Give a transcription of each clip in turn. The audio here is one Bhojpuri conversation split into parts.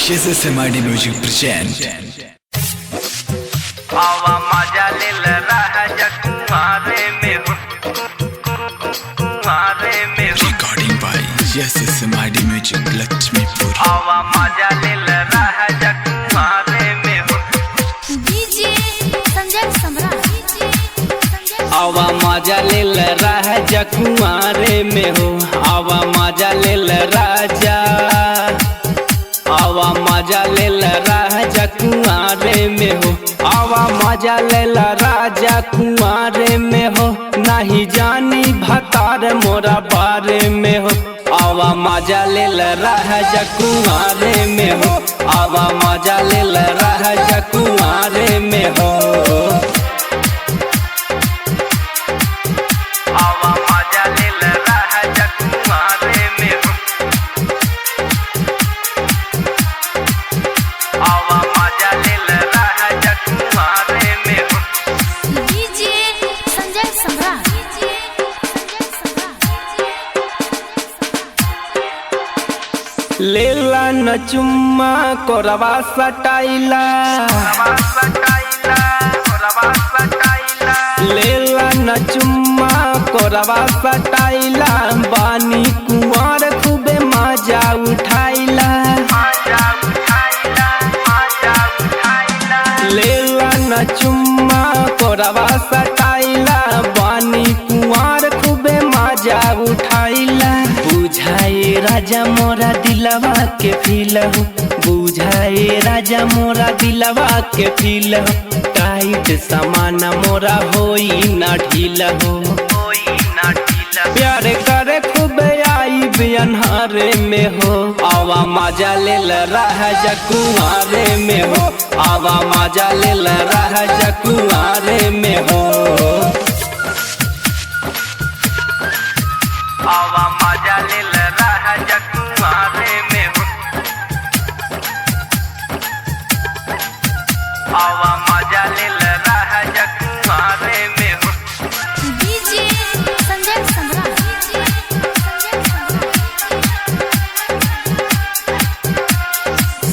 SMID Music present. आवा मजा ले रहा जकुआरे में हो, कुआरे में हो। Recording by SMID Music Lakshmipur. आवा मजा ले रहा जकुआरे में हो। डीजे संजय सम्राट। आवा मजा ले रहा जकुआरे में हो, आवा मजा ले राजा, आवा मजा ले राजा कुआरे में हो, आवा मजा ले राजा कुआरे में हो। नहीं जानी भतार मोरा बारे में हो, आवा मजा ले राजा कुआरे में हो, आवा मजा ले राजा कुआरे में हो। आवा मजा ले राजा कुआरे में हो, आवा मजा ले राजा कुआरे में हो। डीजे संजय सम्राट। लेला न चुम्मा कोरवा सटाइला, लेला न चुम्मा कोरवा सटाइला, बानी कुंवर खूबे मजा उठाइला, लेला न चुम्मा कोरवा सटाइला, बानी कुंवर खूबे मजा उठाइला। बुझाए राजा मोरा दिलवा के फील हो, बुझाए राजा मोरा दिलवा के फील हो। टाइट सामान मोरा होई ना ढील हो, प्यार करे खूब आई बियनहारे में हो, आवा मजा ले राजा कुआरे में हो, आवा मजा ले राजा कुआरे में हो। आवा मजा ले राजा कुआरे में हो, आवा मजा ले राजा कुआरे में हो। डीजे संजय सम्राट।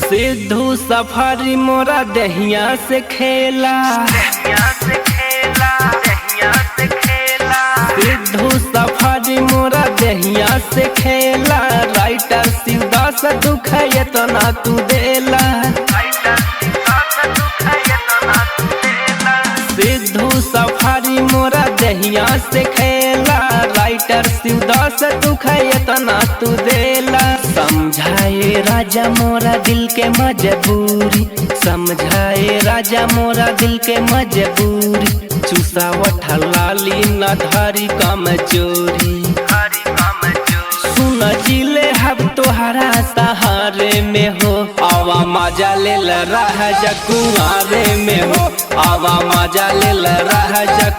सिद्धू सफारी मोरा दहिया से खेला, सिद्धू सफारी मोरा दहिया से खेला, राइटर शिवदास दुख तना तू देला, सिद्धू सफारी मोरा दहिया से खेला, राइटर शिवदास दुख तना तू देला। समझाए राजा मोरा दिल के मजबूरी, समझाए राजा मोरा दिल के मजबूरी, चूसावट लाली न धारी कमजोरी, सुन जिले हब तोहरा सहारे में हो, आवा मजा ले राजा कुआरे में हो, आवा मजा ले राजा